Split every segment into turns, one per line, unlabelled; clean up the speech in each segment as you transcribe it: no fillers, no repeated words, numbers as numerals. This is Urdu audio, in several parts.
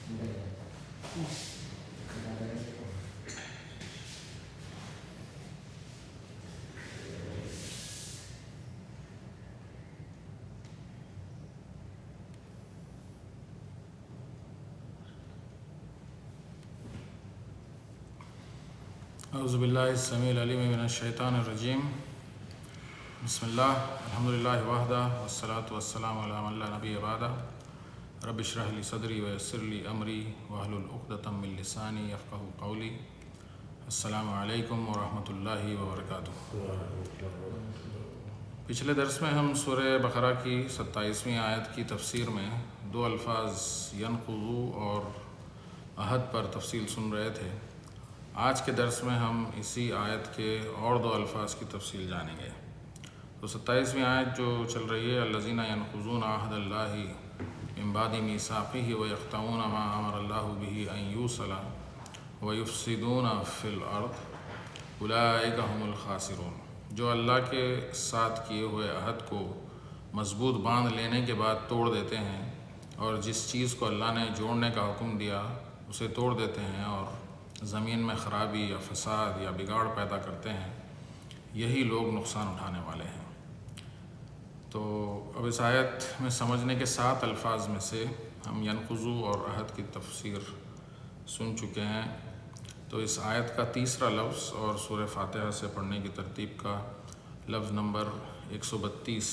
اعوذ باللہ السمیع العلیم من الشیطان الرجیم بسم اللہ الحمدللہ وحدہ والصلاة والسلام علی من لا نبی بعدہ رب اشرح لی صدری ویسر لی امری واحلل عقدۃ من لسانی یفقہوا قولی۔ السلام علیکم ورحمۃ اللہ وبرکاتہ۔ پچھلے درس میں ہم سورہ بقرہ کی 27ویں آیت کی تفسیر میں دو الفاظ ینقضوا اور عہد پر تفصیل سن رہے تھے۔ آج کے درس میں ہم اسی آیت کے اور دو الفاظ کی تفصیل جانیں گے۔ تو 27ویں آیت جو چل رہی ہے الذین ینقضون عہد اللہ من بعد میثاقہ ویقطعون ما امر اللہ بہ ان یوصل ویفسدون فی الارض اولئک ھم الخاسرون، جو اللہ کے ساتھ کیے ہوئے عہد کو مضبوط باندھ لینے کے بعد توڑ دیتے ہیں، اور جس چیز کو اللہ نے جوڑنے کا حکم دیا اسے توڑ دیتے ہیں اور زمین میں خرابی یا فساد یا بگاڑ پیدا کرتے ہیں، یہی لوگ نقصان اٹھانے والے ہیں۔ تو اب اس آیت میں سمجھنے کے 7 الفاظ میں سے ہم ینقضوا اور عہد کی تفسیر سن چکے ہیں۔ تو اس آیت کا تیسرا لفظ اور سورہ فاتحہ سے پڑھنے کی ترتیب کا لفظ نمبر 132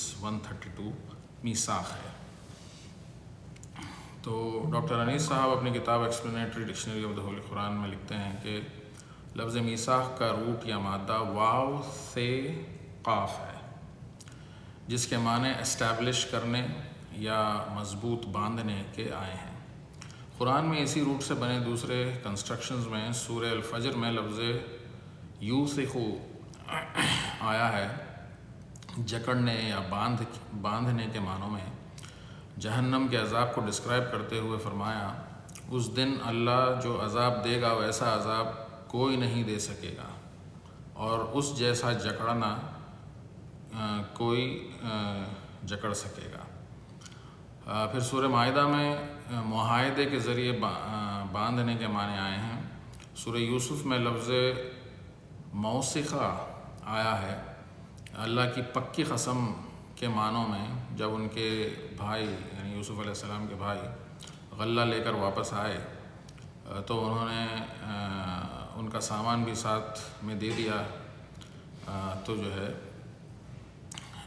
میثاق ہے۔ تو ڈاکٹر انیس صاحب اپنی کتاب explanatory dictionary of the holy Quran میں لکھتے ہیں کہ لفظ میثاق کا روٹ یا مادہ واو سے قاف ہے، جس کے معنی اسٹیبلش کرنے یا مضبوط باندھنے کے آئے ہیں۔ قرآن میں اسی روٹ سے بنے دوسرے کنسٹرکشنز میں سورہ الفجر میں لفظ یوثق آیا ہے، جکڑنے یا باندھنے کے معنوں میں۔ جہنم کے عذاب کو ڈسکرائب کرتے ہوئے فرمایا، اس دن اللہ جو عذاب دے گا ویسا عذاب کوئی نہیں دے سکے گا، اور اس جیسا جکڑنا کوئی جکڑ سکے گا۔ پھر سورہ مائدہ میں معاہدے کے ذریعے باندھنے کے معنی آئے ہیں۔ سورہ یوسف میں لفظ موثقہ آیا ہے، اللہ کی پکی قسم کے معنوں میں۔ جب ان کے بھائی یعنی یوسف علیہ السلام کے بھائی غلہ لے کر واپس آئے تو انہوں نے ان کا سامان بھی ساتھ میں دے دیا، تو جو ہے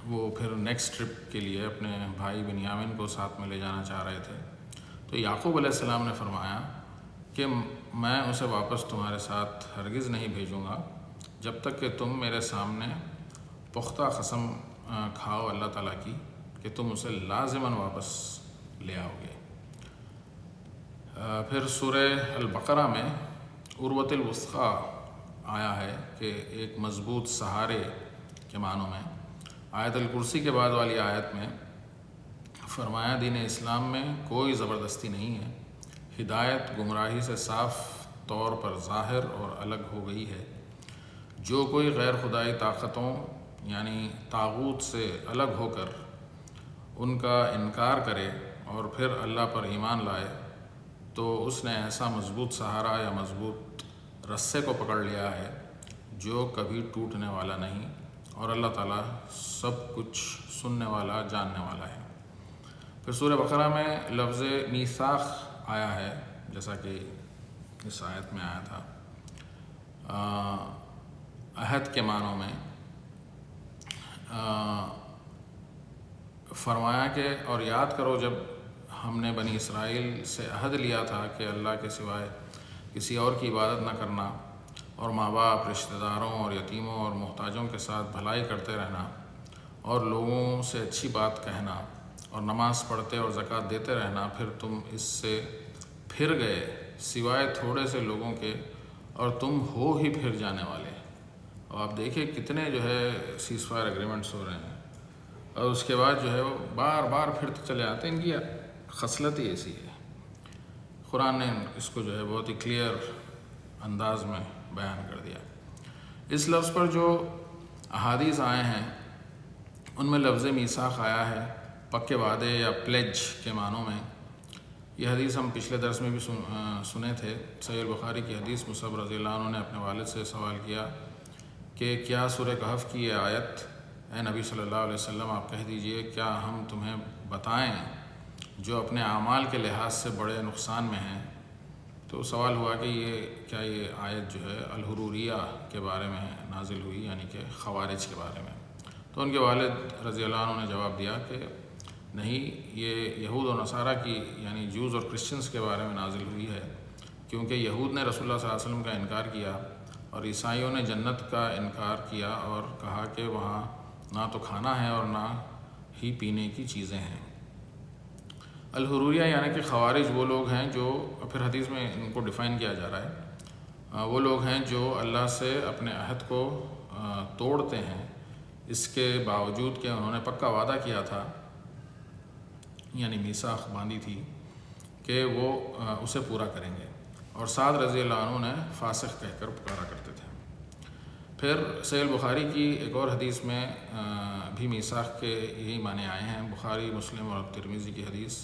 وہ پھر نیکسٹ ٹرپ کے لیے اپنے بھائی بنیامین کو ساتھ میں لے جانا چاہ رہے تھے۔ تو یعقوب علیہ السلام نے فرمایا کہ میں اسے واپس تمہارے ساتھ ہرگز نہیں بھیجوں گا جب تک کہ تم میرے سامنے پختہ قسم کھاؤ اللہ تعالیٰ کی کہ تم اسے لازماً واپس لے آؤ گے۔ پھر سورہ البقرہ میں عروۃ الوثقیٰ آیا ہے کہ ایک مضبوط سہارے کے معنوں میں۔ آیت الکرسی کے بعد والی آیت میں فرمایا، دین اسلام میں کوئی زبردستی نہیں ہے، ہدایت گمراہی سے صاف طور پر ظاہر اور الگ ہو گئی ہے۔ جو کوئی غیر خدائی طاقتوں یعنی طاغوت سے الگ ہو کر ان کا انکار کرے اور پھر اللہ پر ایمان لائے تو اس نے ایسا مضبوط سہارا یا مضبوط رسے کو پکڑ لیا ہے جو کبھی ٹوٹنے والا نہیں، اور اللہ تعالیٰ سب کچھ سننے والا جاننے والا ہے۔ پھر سورہ بقرہ میں لفظ میثاق آیا ہے، جیسا کہ اس آیت میں آیا تھا، عہد کے معنوں میں۔ فرمایا کہ اور یاد کرو جب ہم نے بنی اسرائیل سے عہد لیا تھا کہ اللہ کے سوائے کسی اور کی عبادت نہ کرنا، اور ماں باپ، رشتہ داروں اور یتیموں اور محتاجوں کے ساتھ بھلائی کرتے رہنا، اور لوگوں سے اچھی بات کہنا، اور نماز پڑھتے اور زکوٰۃ دیتے رہنا۔ پھر تم اس سے پھر گئے سوائے تھوڑے سے لوگوں کے، اور تم ہو ہی پھر جانے والے۔ اور آپ دیکھیں کتنے جو ہے سیز فائر ایگریمنٹس ہو رہے ہیں، اور اس کے بعد جو ہے وہ بار بار پھرتے چلے آتے ہیں۔ ان کی خصلت ہی ایسی ہے۔ قرآن نے اس کو جو ہے بہت ہی کلیئر انداز میں بیان کر دیا۔ اس لفظ پر جو احادیث آئے ہیں ان میں لفظ میثاق آیا ہے پکے وعدے یا پلیج کے معنوں میں۔ یہ حدیث ہم پچھلے درس میں بھی سنے تھے۔ صحیح البخاری کی حدیث، مصعب رضی اللہ عنہ نے اپنے والد سے سوال کیا کہ کیا سورہ کہف کی یہ آیت، اے نبی صلی اللہ علیہ وسلم آپ کہہ دیجئے کیا ہم تمہیں بتائیں جو اپنے اعمال کے لحاظ سے بڑے نقصان میں ہیں؟ تو سوال ہوا کہ یہ آیت جو ہے الحروریہ کے بارے میں نازل ہوئی، یعنی کہ خوارج کے بارے میں۔ تو ان کے والد رضی اللہ عنہ نے جواب دیا کہ نہیں، یہ یہود و نصارہ کی یعنی جوز اور کرسچنز کے بارے میں نازل ہوئی ہے، کیونکہ یہود نے رسول اللہ صلی اللہ علیہ وسلم کا انکار کیا اور عیسائیوں نے جنت کا انکار کیا اور کہا کہ وہاں نہ تو کھانا ہے اور نہ ہی پینے کی چیزیں ہیں۔ الحروریہ یعنی کہ خوارج وہ لوگ ہیں جو، پھر حدیث میں ان کو ڈیفائن کیا جا رہا ہے، وہ لوگ ہیں جو اللہ سے اپنے عہد کو توڑتے ہیں، اس کے باوجود کہ انہوں نے پکا وعدہ کیا تھا، یعنی میثاق باندھی تھی کہ وہ اسے پورا کریں گے، اور سعد رضی اللہ عنہ نے فاسق کہہ کر پکارا کرتے تھے۔ پھر صحیح البخاری کی ایک اور حدیث میں بھی میثاق کے یہی معنی آئے ہیں۔ بخاری، مسلم اور ترمذی کی حدیث،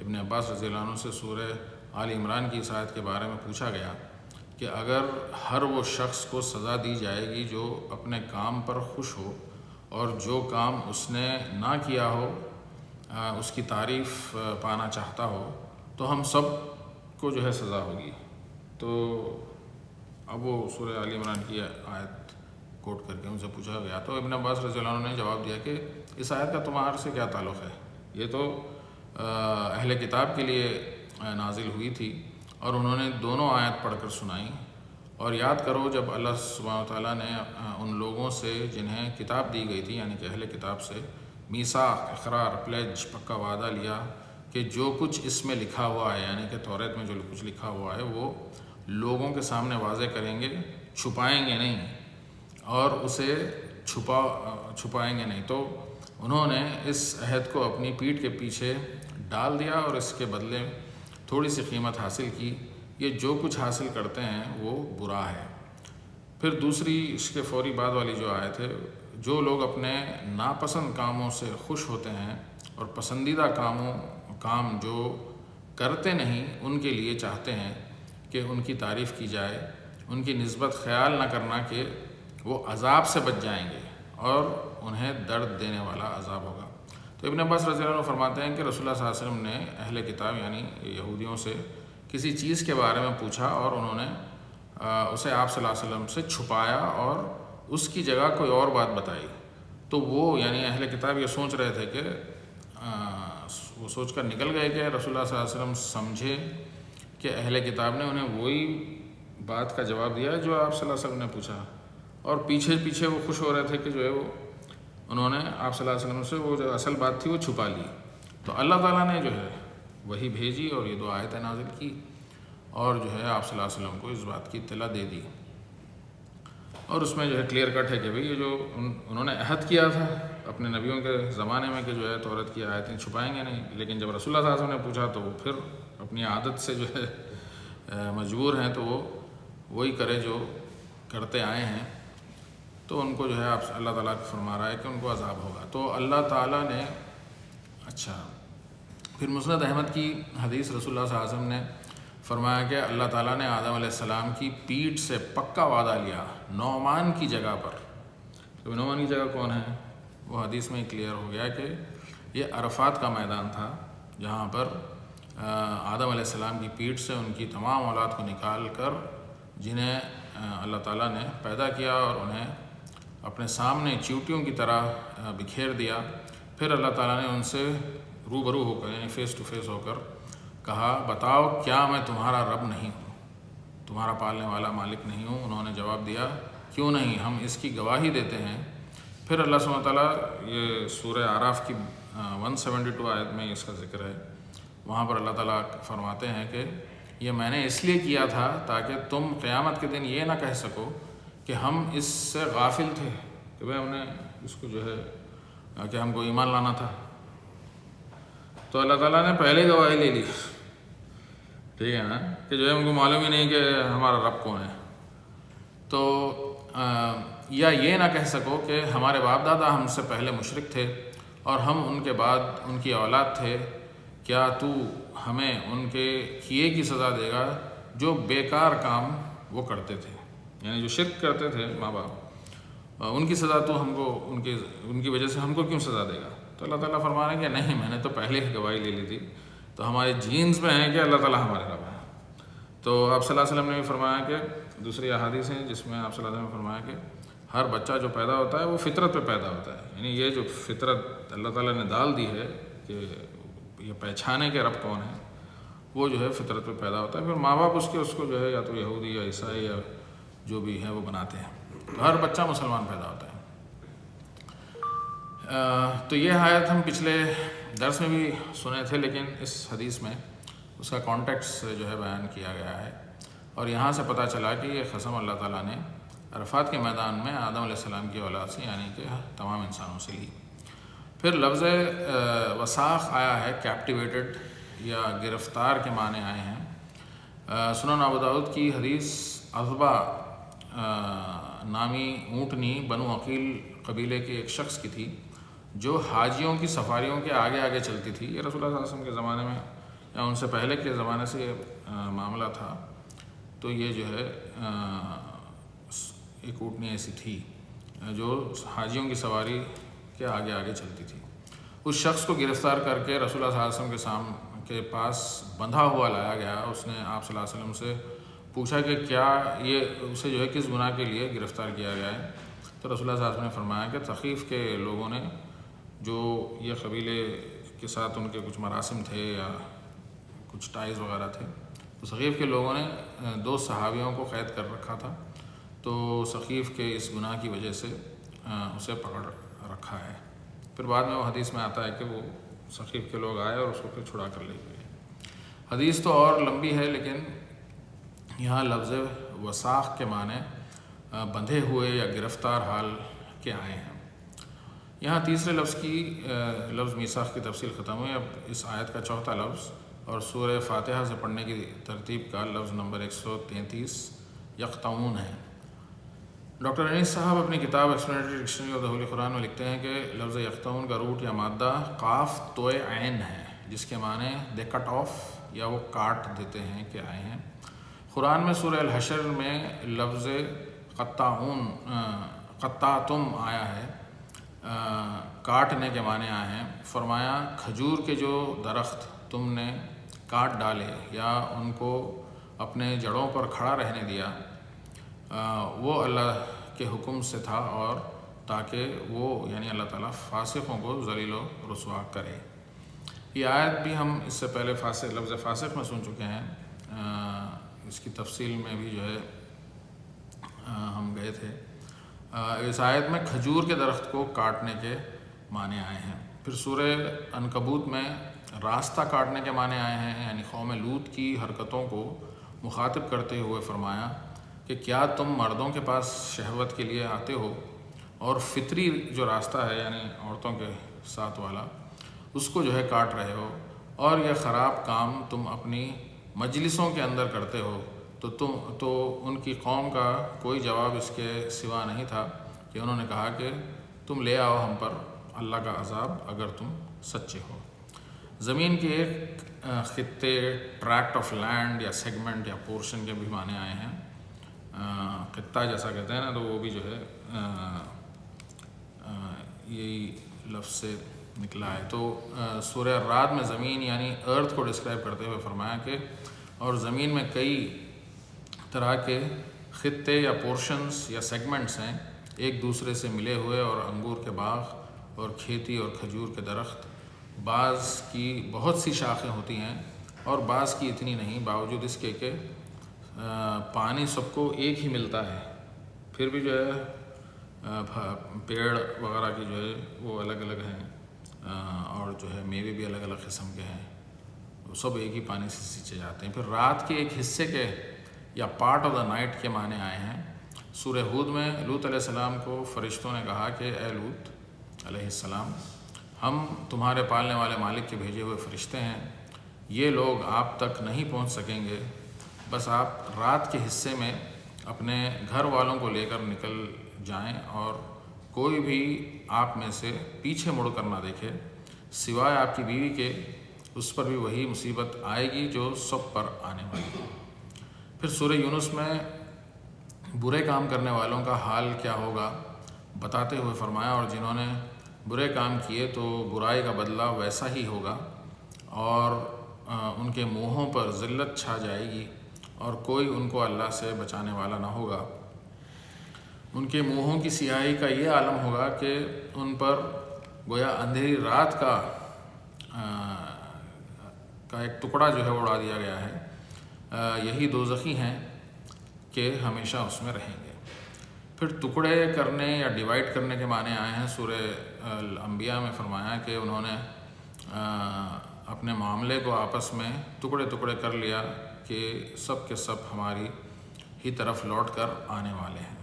ابن عباس رضی اللہ عنہ سے سورہ آل عمران کی اس آیت کے بارے میں پوچھا گیا کہ اگر ہر وہ شخص کو سزا دی جائے گی جو اپنے کام پر خوش ہو اور جو کام اس نے نہ کیا ہو اس کی تعریف پانا چاہتا ہو، تو ہم سب کو جو ہے سزا ہوگی۔ تو اب وہ سورہ آل عمران کی آیت کوٹ کر کے ان سے پوچھا گیا، تو ابن عباس رضی اللہ عنہ نے جواب دیا کہ اس آیت کا تمہارے سے کیا تعلق ہے؟ یہ تو اہل کتاب کے لیے نازل ہوئی تھی، اور انہوں نے دونوں آیت پڑھ کر سنائی۔ اور یاد کرو جب اللہ سبحانہ وتعالیٰ نے ان لوگوں سے جنہیں کتاب دی گئی تھی، یعنی کہ اہل کتاب سے، میثاق، اقرار، پلیج، پکا وعدہ لیا کہ جو کچھ اس میں لکھا ہوا ہے، یعنی کہ توریت میں جو کچھ لکھا ہوا ہے وہ لوگوں کے سامنے واضح کریں گے، چھپائیں گے نہیں، اور اسے چھپائیں گے نہیں، تو انہوں نے اس عہد کو اپنی پیٹھ کے پیچھے ڈال دیا اور اس کے بدلے تھوڑی سی قیمت حاصل کی۔ یہ جو کچھ حاصل کرتے ہیں وہ برا ہے۔ پھر دوسری اس کے فوری بعد والی جو آیت ہے، جو لوگ اپنے ناپسند کاموں سے خوش ہوتے ہیں اور پسندیدہ کام جو کرتے نہیں ان کے لیے چاہتے ہیں کہ ان کی تعریف کی جائے، ان کی نسبت خیال نہ کرنا کہ وہ عذاب سے بچ جائیں گے اور انہیں درد دینے والا عذاب ہوگا۔ تو ابن عباس رضی اللہ عنہ فرماتے ہیں کہ رسول اللہ صلی اللہ علیہ وسلم نے اہل کتاب یعنی یہودیوں سے کسی چیز کے بارے میں پوچھا اور انہوں نے اسے آپ صلی اللہ علیہ وسلم سے چھپایا اور اس کی جگہ کوئی اور بات بتائی، تو وہ یعنی اہل کتاب یہ سوچ رہے تھے کہ وہ سوچ کر نکل گئے کہ رسول اللہ صلی اللہ علیہ وسلم سمجھے کہ اہل کتاب نے انہیں وہی بات کا جواب دیا جو آپ صلی اللہ علیہ وسلم نے پوچھا، اور پیچھے وہ خوش ہو رہے تھے کہ جو ہے وہ انہوں نے آپ صلی اللہ علیہ وسلم سے وہ جو اصل بات تھی وہ چھپا لی۔ تو اللہ تعالیٰ نے جو ہے وہی بھیجی اور یہ دو آیتیں نازل کی، اور جو ہے آپ صلی اللہ علیہ وسلم کو اس بات کی اطلاع دے دی، اور اس میں جو ہے کلیئر کٹ ہے کہ بھئی یہ جو انہوں نے عہد کیا تھا اپنے نبیوں کے زمانے میں کہ جو ہے توریت کی آیتیں چھپائیں گے نہیں، لیکن جب رسول اللہ صلی اللہ علیہ وسلم نے پوچھا تو وہ پھر اپنی عادت سے جو ہے مجبور ہیں، تو وہ وہی کرے جو کرتے آئے ہیں، تو ان کو جو ہے اللہ تعالیٰ فرما رہا ہے کہ ان کو عذاب ہوگا۔ تو اللہ تعالیٰ نے پھر مسند احمد کی حدیث، رسول اللہ صلی اللہ علیہ وسلم نے فرمایا کہ اللہ تعالیٰ نے آدم علیہ السلام کی پیٹھ سے پکا وعدہ لیا نعمان کی جگہ پر۔ تو نعمان کی جگہ کون ہے؟ وہ حدیث میں کلیئر ہو گیا کہ یہ عرفات کا میدان تھا، جہاں پر آدم علیہ السلام کی پیٹھ سے ان کی تمام اولاد کو نکال کر جنہیں اللہ تعالیٰ نے پیدا کیا اور انہیں اپنے سامنے چیوٹیوں کی طرح بکھیر دیا، پھر اللہ تعالیٰ نے ان سے روبرو ہو کر یعنی فیس ٹو فیس ہو کر کہا بتاؤ کیا میں تمہارا رب نہیں ہوں، تمہارا پالنے والا مالک نہیں ہوں؟ انہوں نے جواب دیا کیوں نہیں، ہم اس کی گواہی دیتے ہیں۔ پھر اللہ سبحانہ تعالیٰ، یہ سورہ اعراف کی 172 آیت میں اس کا ذکر ہے، وہاں پر اللہ تعالیٰ فرماتے ہیں کہ یہ میں نے اس لیے کیا تھا تاکہ تم قیامت کے دن یہ نہ کہہ سکو کہ ہم اس سے غافل تھے، کہ بھئی ہم نے اس کو جو ہے کہ ہم کو ایمان لانا تھا۔ تو اللہ تعالیٰ نے پہلے گواہی لے لی، ٹھیک ہے نا، کہ جو ہے ان کو معلوم ہی نہیں کہ ہمارا رب کون ہے۔ تو یا یہ نہ کہہ سکو کہ ہمارے باپ دادا ہم سے پہلے مشرک تھے اور ہم ان کے بعد ان کی اولاد تھے، کیا تو ہمیں ان کے کیے کی سزا دے گا جو بیکار کام وہ کرتے تھے، یعنی جو شرک کرتے تھے ماں باپ، ان کی سزا تو ہم کو ان کی وجہ سے ہم کو کیوں سزا دے گا؟ تو اللہ تعالیٰ فرما رہے ہیں کہ نہیں، میں نے تو پہلے ہی گواہی لے لی تھی، تو ہمارے جینز میں ہے کہ اللہ تعالیٰ ہمارے رب ہے۔ تو آپ صلی اللہ علیہ وسلم نے بھی فرمایا کہ دوسری احادیث ہیں جس میں آپ صلی اللہ علیہ وسلم نے فرمایا کہ ہر بچہ جو پیدا ہوتا ہے وہ فطرت پہ پیدا ہوتا ہے، یعنی یہ جو فطرت اللہ تعالیٰ نے ڈال دی ہے کہ یہ پہچانے کے رب کون ہے، وہ جو ہے فطرت پہ پیدا ہوتا ہے۔ پھر ماں باپ اس کو جو ہے یا تو یہودی یا عیسائی یا جو بھی ہے وہ بناتے ہیں، تو ہر بچہ مسلمان پیدا ہوتا ہے۔ تو یہ آیت ہم پچھلے درس میں بھی سنے تھے، لیکن اس حدیث میں اس کا کانٹیکس جو ہے بیان کیا گیا ہے، اور یہاں سے پتہ چلا کہ یہ قسم اللہ تعالیٰ نے عرفات کے میدان میں آدم علیہ السلام کی اولاد سے یعنی کہ تمام انسانوں سے لی۔ پھر لفظ وساخ آیا ہے، کیپٹیویٹڈ یا گرفتار کے معنی آئے ہیں۔ سنن ابو داؤد کی حدیث عذبہ نامی اونٹنی بنو عقیل قبیلے کے ایک شخص کی تھی جو حاجیوں کی سفاریوں کے آگے آگے چلتی تھی۔ یہ رسول اللہ صلی اللہ علیہ وسلم کے زمانے میں یا ان سے پہلے کے زمانے سے یہ معاملہ تھا۔ تو یہ جو ہے ایک اونٹنی ایسی تھی جو حاجیوں کی سواری کے آگے آگے چلتی تھی۔ اس شخص کو گرفتار کر کے رسول اللہ صلی اللہ علیہ وسلم کے پاس بندھا ہوا لایا گیا۔ اس نے آپ صلی اللہ علیہ وسلم سے پوچھا کہ کیا یہ اسے جو ہے کس گناہ کے لیے گرفتار کیا گیا ہے؟ تو رسول اللہ صلی اللہ علیہ وسلم نے فرمایا کہ ثقیف کے لوگوں نے، جو یہ قبیلے کے ساتھ ان کے کچھ مراسم تھے یا کچھ ٹائز وغیرہ تھے، تو ثقیف کے لوگوں نے 2 صحابیوں کو قید کر رکھا تھا، تو ثقیف کے اس گناہ کی وجہ سے اسے پکڑ رکھا ہے۔ پھر بعد میں وہ حدیث میں آتا ہے کہ وہ ثقیف کے لوگ آئے اور اس کو پھر چھڑا کر لے گئے۔ حدیث تو اور لمبی ہے، لیکن یہاں لفظ وساخ کے معنی بندھے ہوئے یا گرفتار حال کے آئے ہیں۔ یہاں تیسرے لفظ میثاق کی تفصیل ختم ہوئی۔ اب اس آیت کا چوتھا لفظ اور سورہ فاتحہ سے پڑھنے کی ترتیب کا لفظ نمبر 133 یقطعون ہے۔ ڈاکٹر انیس صاحب اپنی کتاب explanatory dictionary of the holy Quran میں لکھتے ہیں کہ لفظ یقطعون کا روٹ یا مادہ قاف توئے عین ہے، جس کے معنی دے کٹ آف یا وہ کاٹ دیتے ہیں کہ آئے ہیں۔ قرآن میں سورہ الحشر میں لفظ قطعتم آیا ہے، کاٹنے کے معنی آئے ہیں۔ فرمایا کھجور کے جو درخت تم نے کاٹ ڈالے یا ان کو اپنے جڑوں پر کھڑا رہنے دیا، وہ اللہ کے حکم سے تھا، اور تاکہ وہ یعنی اللہ تعالیٰ فاسقوں کو ذلیل و رسوا کرے۔ یہ آیت بھی ہم اس سے پہلے لفظ فاسق میں سن چکے ہیں، اس کی تفصیل میں بھی جو ہے ہم گئے تھے۔ اس آیت میں کھجور کے درخت کو کاٹنے کے معنی آئے ہیں۔ پھر سورہ عنکبوت میں راستہ کاٹنے کے معنی آئے ہیں، یعنی قوم لوط کی حرکتوں کو مخاطب کرتے ہوئے فرمایا کہ کیا تم مردوں کے پاس شہوت کے لیے آتے ہو اور فطری جو راستہ ہے یعنی عورتوں کے ساتھ والا، اس کو جو ہے کاٹ رہے ہو، اور یہ خراب کام تم اپنی مجلسوں کے اندر کرتے ہو۔ تو ان کی قوم کا کوئی جواب اس کے سوا نہیں تھا کہ انہوں نے کہا کہ تم لے آؤ ہم پر اللہ کا عذاب اگر تم سچے ہو۔ زمین کے ایک خطے، ٹریکٹ آف لینڈ یا سیگمنٹ یا پورشن کے بھی معنی آئے ہیں۔ خطہ جیسا کہتے ہیں نا، تو وہ بھی جو ہے یہی لفظ سے نکلا ہے۔ تو سورہ الرعد میں زمین یعنی ارتھ کو ڈسکرائب کرتے ہوئے فرمایا کہ اور زمین میں کئی طرح کے خطے یا پورشنز یا سیگمنٹس ہیں، ایک دوسرے سے ملے ہوئے، اور انگور کے باغ اور کھیتی اور کھجور کے درخت، بعض کی بہت سی شاخیں ہوتی ہیں اور بعض کی اتنی نہیں، باوجود اس کے کہ پانی سب کو ایک ہی ملتا ہے، پھر بھی جو ہے پیڑ وغیرہ کی جو ہے وہ الگ الگ ہیں، اور جو ہے میوے بھی الگ الگ قسم کے ہیں، وہ سب ایک ہی پانی سے سینچے جاتے ہیں۔ پھر رات کے ایک حصے کے یا پارٹ آف دا نائٹ کے معنی آئے ہیں۔ سورہ ہود میں لوط علیہ السلام کو فرشتوں نے کہا کہ اے لوط علیہ السلام، ہم تمہارے پالنے والے مالک کے بھیجے ہوئے فرشتے ہیں، یہ لوگ آپ تک نہیں پہنچ سکیں گے، بس آپ رات کے حصے میں اپنے گھر والوں کو لے کر نکل جائیں، اور کوئی بھی آپ میں سے پیچھے مڑ کر نہ دیکھے سوائے آپ کی بیوی کے، اس پر بھی وہی مصیبت آئے گی جو سب پر آنے والی ہے۔ پھر سورہ یونس میں برے کام کرنے والوں کا حال کیا ہوگا بتاتے ہوئے فرمایا، اور جنہوں نے برے کام کیے تو برائی کا بدلہ ویسا ہی ہوگا، اور ان کے منہوں پر ذلت چھا جائے گی اور کوئی ان کو اللہ سے بچانے والا نہ ہوگا۔ ان کے منہوں کی سیاہی کا یہ عالم ہوگا کہ ان پر گویا اندھیری رات کا ایک ٹکڑا جو ہے اڑا دیا گیا ہے۔ یہی دوزخی ہیں کہ ہمیشہ اس میں رہیں گے۔ پھر ٹکڑے کرنے یا ڈیوائڈ کرنے کے معنی آئے ہیں۔ سورہ الانبیاء میں فرمایا کہ انہوں نے اپنے معاملے کو آپس میں ٹکڑے ٹکڑے کر لیا کہ سب کے سب ہماری ہی طرف لوٹ کر آنے والے ہیں۔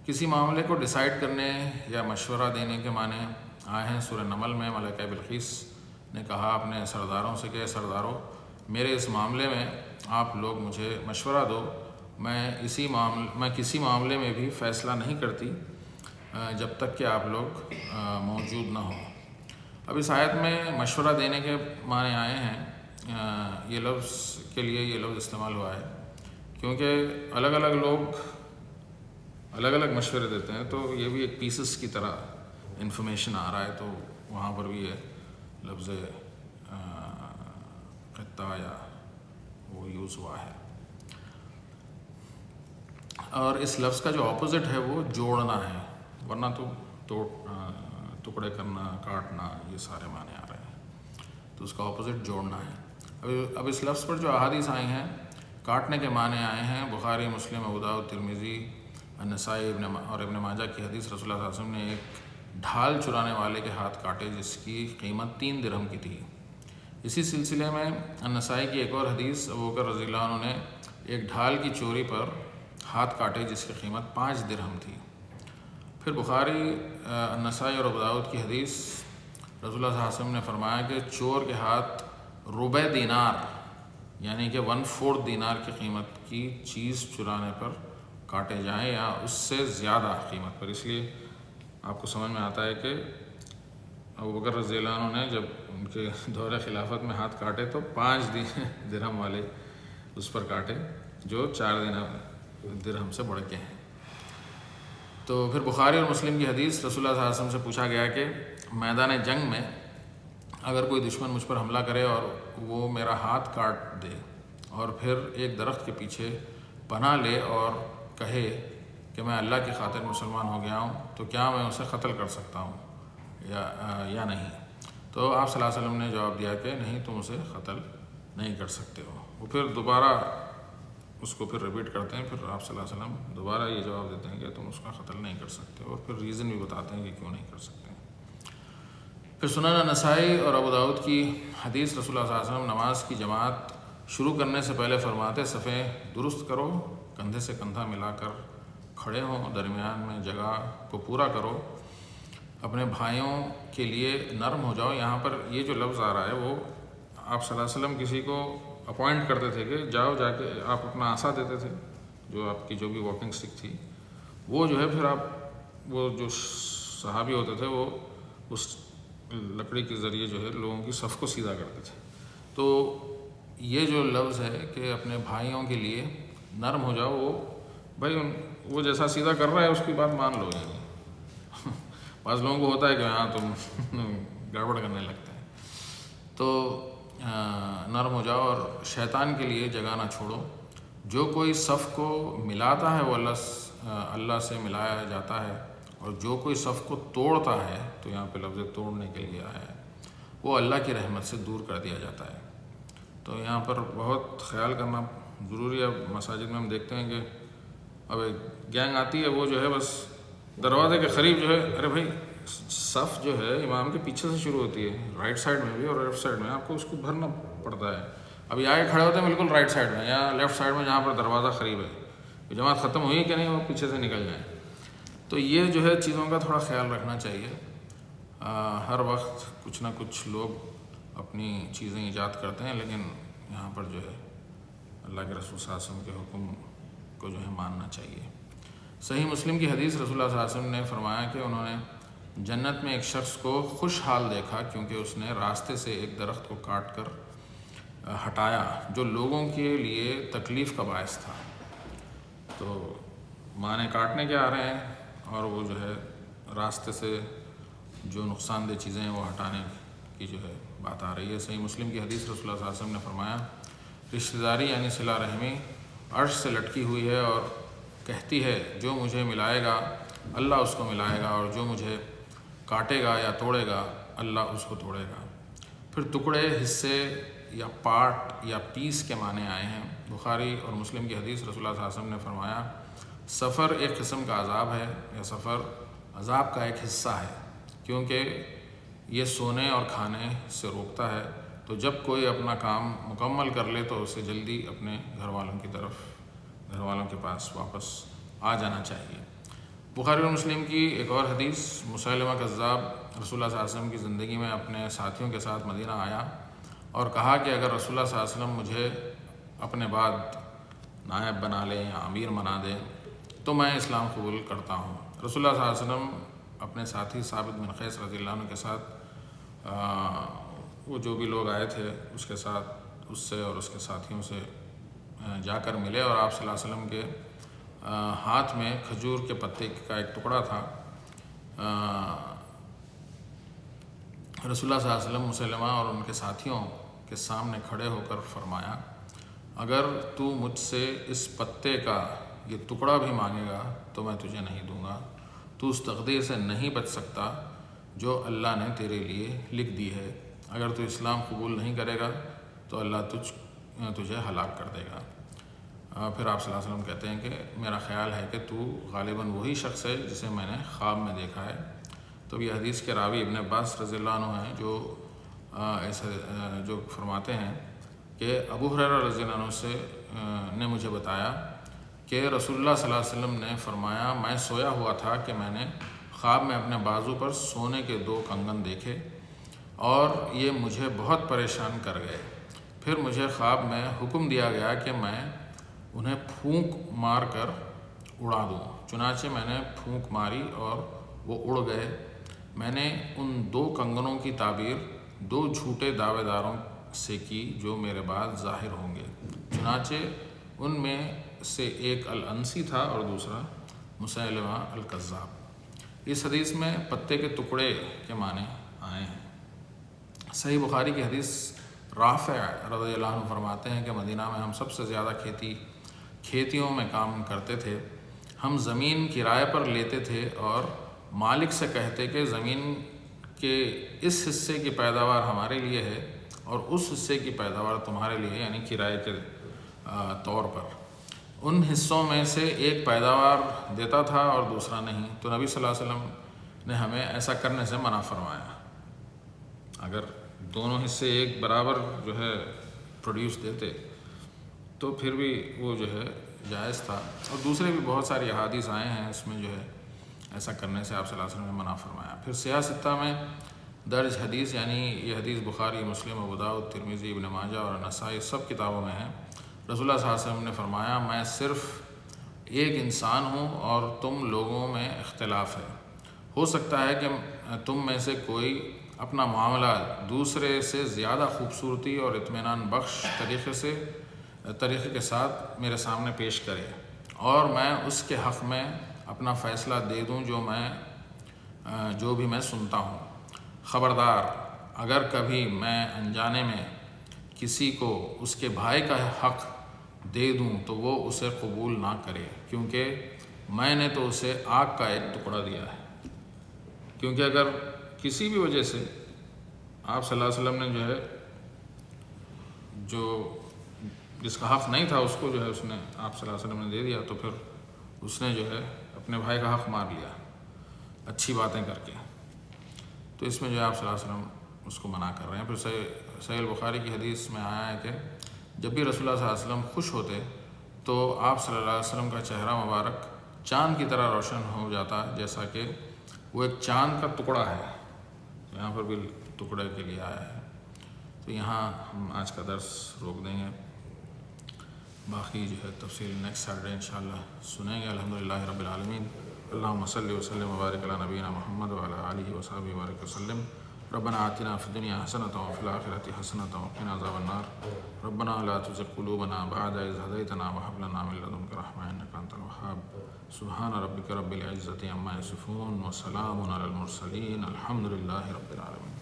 کسی معاملے کو ڈیسائیڈ کرنے یا مشورہ دینے کے معنی آئے ہیں۔ سورہ نمل میں ملکہ بلقیس نے کہا اپنے سرداروں سے کہ سرداروں، میرے اس معاملے میں آپ لوگ مجھے مشورہ دو، میں کسی معاملے میں بھی فیصلہ نہیں کرتی جب تک کہ آپ لوگ موجود نہ ہوں۔ اب اس آیت میں مشورہ دینے کے معنی آئے ہیں۔ یہ لفظ کے لیے یہ لفظ استعمال ہوا ہے کیونکہ الگ الگ لوگ الگ الگ مشورے دیتے ہیں، تو یہ بھی ایک پیسز کی طرح انفارمیشن آ رہا ہے، تو وہاں پر بھی یہ لفظ خطہ یا وہ یوز ہوا ہے۔ اور اس لفظ کا جو اپوزٹ ہے وہ جوڑنا ہے، ورنہ تو ٹکڑے کرنا، کاٹنا، یہ سارے معنی آ رہے ہیں، تو اس کا اپوزٹ جوڑنا ہے۔ اب اس لفظ پر جو احادیث آئی ہیں، کاٹنے کے معنی آئے ہیں۔ بخاری، مسلم، ابو داؤد، ترمذی، النسائی اور ابن ماجہ کی حدیث، رسول اللہ صلی اللہ علیہ وسلم نے ایک ڈھال چرانے والے کے ہاتھ کاٹے جس کی قیمت 3 درہم کی تھی۔ اسی سلسلے میں النسائی کی ایک اور حدیث، ابو بکر رضی اللہ عنہ نے ایک ڈھال کی چوری پر ہاتھ کاٹے جس کی قیمت 5 درہم تھی۔ پھر بخاری، النسائی اور ابو داؤد کی حدیث، رسول اللہ صلی اللہ علیہ وسلم نے فرمایا کہ چور کے ہاتھ ربع دینار یعنی کہ 1/4 دینار کی قیمت کی چیز چرانے پر کاٹے جائیں یا اس سے زیادہ قیمت پر۔ اس لیے آپ کو سمجھ میں آتا ہے کہ ابو بکر رضی اللہ عنہ نے جب ان کے دور خلافت میں ہاتھ کاٹے تو 5 درہم والے اس پر کاٹے جو 4 درہم سے بڑھ کے ہیں۔ تو پھر بخاری اور مسلم کی حدیث، رسول اللہ صلی اللہ علیہ وسلم سے پوچھا گیا کہ میدان جنگ میں اگر کوئی دشمن مجھ پر حملہ کرے اور وہ میرا ہاتھ کاٹ دے اور پھر ایک درخت کے پیچھے پناہ لے اور کہے کہ میں اللہ کی خاطر مسلمان ہو گیا ہوں، تو کیا میں اسے قتل کر سکتا ہوں یا نہیں؟ تو آپ صلی اللہ علیہ وسلم نے جواب دیا کہ نہیں، تم اسے قتل نہیں کر سکتے ہو۔ وہ پھر دوبارہ اس کو پھر ریپیٹ کرتے ہیں، پھر آپ صلی اللہ علیہ وسلم دوبارہ یہ جواب دیتے ہیں کہ تم اس کا قتل نہیں کر سکتے، اور پھر ریزن بھی بتاتے ہیں کہ کیوں نہیں کر سکتے۔ پھر سنن نسائی اور ابو داؤد کی حدیث، رسول اللہ صلی اللہ علیہ وسلم نماز کی جماعت شروع کرنے سے پہلے فرماتے صفیں درست کرو، کندھے سے کندھا ملا کر کھڑے ہوں، درمیان میں جگہ کو پورا کرو، اپنے بھائیوں کے لیے نرم ہو جاؤ۔ یہاں پر یہ جو لفظ آ رہا ہے وہ آپ صلی اللہ علیہ وسلم کسی کو اپوائنٹ کرتے تھے کہ جاؤ، جا کے آپ اپنا عصا دیتے تھے، جو آپ کی جو بھی واکنگ سٹک تھی، وہ جو ہے پھر آپ وہ جو صحابی ہوتے تھے وہ اس لکڑی کے ذریعے جو ہے لوگوں کی صف کو سیدھا کرتے تھے۔ تو یہ جو لفظ ہے کہ اپنے بھائیوں کے لیے نرم ہو جاؤ، وہ بھائی وہ جیسا سیدھا کر رہا ہے اس کی بات مان لو۔ یعنی بعض لوگوں کو ہوتا ہے کہ ہاں تم گڑبڑ کرنے لگتے ہیں، تو نرم ہو جاؤ اور شیطان کے لیے جگہ نہ چھوڑو۔ جو کوئی صف کو ملاتا ہے وہ اللہ سے ملایا جاتا ہے، اور جو کوئی صف کو توڑتا ہے، تو یہاں پہ لفظ توڑنے کے لیے آیا ہے، وہ اللہ کی رحمت سے دور کر دیا جاتا ہے۔ تو یہاں پر بہت خیال کرنا ضروری ہے۔ اب مساجد میں ہم دیکھتے ہیں کہ اب ایک گینگ آتی ہے، وہ جو ہے بس دروازے کے قریب جو ہے، ارے بھائی صف جو ہے امام کے پیچھے سے شروع ہوتی ہے، رائٹ سائڈ میں بھی اور لیفٹ سائڈ میں، آپ کو اس کو بھرنا پڑتا ہے۔ ابھی آگے کھڑے ہوتے ہیں بالکل رائٹ سائڈ میں یا لیفٹ سائڈ میں جہاں پر دروازہ قریب ہے، جماعت ختم ہوئی کہ نہیں، وہ پیچھے سے نکل جائیں۔ تو یہ جو ہے چیزوں کا تھوڑا خیال رکھنا چاہیے۔ ہر وقت کچھ نہ کچھ لوگ اپنی چیزیں ایجاد کرتے ہیں، لیکن یہاں پر جو ہے اللہ کے رسول صلی اللہ علیہ وسلم کے حکم کو جو ہے ماننا چاہیے۔ صحیح مسلم کی حدیث، رسول اللہ صلی اللہ علیہ وسلم نے فرمایا کہ انہوں نے جنت میں ایک شخص کو خوشحال دیکھا کیونکہ اس نے راستے سے ایک درخت کو کاٹ کر ہٹایا جو لوگوں کے لیے تکلیف کا باعث تھا۔ تو معنی کاٹنے کے آ رہے ہیں اور وہ جو ہے راستے سے جو نقصان دہ چیزیں ہیں وہ ہٹانے کی جو ہے بات آ رہی ہے۔ صحیح مسلم کی حدیث رسول اللہ صلی اللہ علیہ وسلم نے فرمایا، رشتہ داری یعنی صلہ رحمی عرش سے لٹکی ہوئی ہے اور کہتی ہے جو مجھے ملائے گا اللہ اس کو ملائے گا، اور جو مجھے کاٹے گا یا توڑے گا اللہ اس کو توڑے گا۔ پھر ٹکڑے، حصے یا پارٹ یا پیس کے معنی آئے ہیں۔ بخاری اور مسلم کی حدیث رسول اللہ صلی اللہ علیہ وسلم نے فرمایا، سفر ایک قسم کا عذاب ہے، یا سفر عذاب کا ایک حصہ ہے، کیونکہ یہ سونے اور کھانے سے روکتا ہے۔ تو جب کوئی اپنا کام مکمل کر لے تو اسے جلدی اپنے گھر والوں کے پاس واپس آ جانا چاہیے۔ بخاری اور مسلم کی ایک اور حدیث، مسیلمہ کذاب رسول اللہ صلی اللہ علیہ وسلم کی زندگی میں اپنے ساتھیوں کے ساتھ مدینہ آیا اور کہا کہ اگر رسول اللہ صلی اللہ علیہ وسلم مجھے اپنے بعد نائب بنا لیں یا امیر بنا دیں تو میں اسلام قبول کرتا ہوں۔ رسول اللہ صلی اللہ علیہ وسلم اپنے ساتھی ثابت بن قیس رضی اللہ عنہ کے ساتھ وہ جو بھی لوگ آئے تھے اس کے ساتھ اس سے اور اس کے ساتھیوں سے جا کر ملے، اور آپ صلی اللہ علیہ وسلم کے ہاتھ میں کھجور کے پتے کا ایک ٹکڑا تھا۔ رسول اللہ صلی اللہ علیہ وسلم مسلمہ اور ان کے ساتھیوں کے سامنے کھڑے ہو کر فرمایا، اگر تو مجھ سے اس پتے کا یہ ٹکڑا بھی مانگے گا تو میں تجھے نہیں دوں گا۔ تو اس تقدیر سے نہیں بچ سکتا جو اللہ نے تیرے لیے لکھ دی ہے۔ اگر تو اسلام قبول نہیں کرے گا تو اللہ تجھے ہلاک کر دے گا۔ پھر آپ صلی اللہ علیہ وسلم کہتے ہیں کہ میرا خیال ہے کہ تو غالباً وہی شخص ہے جسے میں نے خواب میں دیکھا ہے۔ تو یہ حدیث کے راوی ابن عباس رضی اللہ عنہ ہیں جو فرماتے ہیں کہ ابو ہریرہ رضی اللہ عنہ نے مجھے بتایا کہ رسول اللہ صلی اللہ علیہ وسلم نے فرمایا، میں سویا ہوا تھا کہ میں نے خواب میں اپنے بازو پر سونے کے 2 کنگن دیکھے اور یہ مجھے بہت پریشان کر گئے۔ پھر مجھے خواب میں حکم دیا گیا کہ میں انہیں پھونک مار کر اڑا دوں، چنانچہ میں نے پھونک ماری اور وہ اڑ گئے۔ میں نے ان 2 کنگنوں کی تعبیر 2 جھوٹے دعوے داروں سے کی جو میرے بعد ظاہر ہوں گے، چنانچہ ان میں سے ایک العنسی تھا اور دوسرا مسیلمہ الکذاب۔ اس حدیث میں پتے کے ٹکڑے کے معنی آئے ہیں۔ صحیح بخاری کی حدیث رافع رضی اللہ عنہ فرماتے ہیں کہ مدینہ میں ہم سب سے زیادہ کھیتیوں میں کام کرتے تھے۔ ہم زمین کرائے پر لیتے تھے اور مالک سے کہتے کہ زمین کے اس حصے کی پیداوار ہمارے لیے ہے اور اس حصے کی پیداوار تمہارے لیے، یعنی کرائے کے طور پر۔ ان حصوں میں سے ایک پیداوار دیتا تھا اور دوسرا نہیں، تو نبی صلی اللہ علیہ وسلم نے ہمیں ایسا کرنے سے منع فرمایا۔ اگر دونوں حصے ایک برابر جو ہے پروڈیوس دیتے تو پھر بھی وہ جو ہے جائز تھا، اور دوسرے بھی بہت ساری احادیث آئے ہیں اس میں جو ہے ایسا کرنے سے آپ صلی اللہ علیہ وسلم نے منع فرمایا۔ پھر سیاہ ستہ میں درج حدیث، یعنی یہ حدیث بخاری، مسلم، ابو داؤد، ترمذی، ابن ماجہ اور نسائی سب کتابوں میں ہیں۔ رسول اللہ صلی اللہ علیہ وسلم نے فرمایا، میں صرف ایک انسان ہوں اور تم لوگوں میں اختلاف ہے۔ ہو سکتا ہے کہ تم میں سے کوئی اپنا معاملہ دوسرے سے زیادہ خوبصورتی اور اطمینان بخش طریقے کے ساتھ میرے سامنے پیش کرے اور میں اس کے حق میں اپنا فیصلہ دے دوں جو بھی میں سنتا ہوں۔ خبردار، اگر کبھی میں انجانے میں کسی کو اس کے بھائی کا حق دے دوں تو وہ اسے قبول نہ کرے، کیونکہ میں نے تو اسے آگ کا ایک ٹکڑا دیا ہے۔ کیونکہ اگر کسی بھی وجہ سے آپ صلی اللہ علیہ وسلم نے جو ہے جس کا حق نہیں تھا اس کو جو ہے اس نے آپ صلی اللہ علیہ وسلم نے دے دیا، تو پھر اس نے جو ہے اپنے بھائی کا حق مار لیا اچھی باتیں کر کے۔ تو اس میں جو ہے آپ صلی اللہ علیہ وسلم اس کو منع کر رہے ہیں۔ پھر صحیح البخاری کی حدیث میں آیا ہے کہ جب بھی رسول اللہ صلی اللہ علیہ وسلم خوش ہوتے تو آپ صلی اللہ علیہ وسلم کا چہرہ مبارک چاند کی طرح روشن ہو جاتا، جیسا کہ وہ ایک چاند کا ٹکڑا ہے۔ یہاں پر بھی ٹکڑے کے لیے آیا ہے۔ تو یہاں ہم آج کا درس روک دیں گے، باقی جو ہے تفصیل نیکسٹ سیٹرڈے انشاءاللہ سنیں گے۔ الحمدللہ رب العالمین۔ اللهم صل وسلم وبارك على نبينا محمد وعلى آله وصحبه وبارك وسلم. ربنا آتنا في الدنيا حسنة وفي الآخرة حسنة وقنا عذاب النار. ربنا لا تزغ قلوبنا بعد إذ هديتنا وهب لنا من لدنك رحمة إنك أنت الوهاب. سبحان ربك رب العزة عما يصفون وسلام على المرسلين الحمد لله رب العالمين.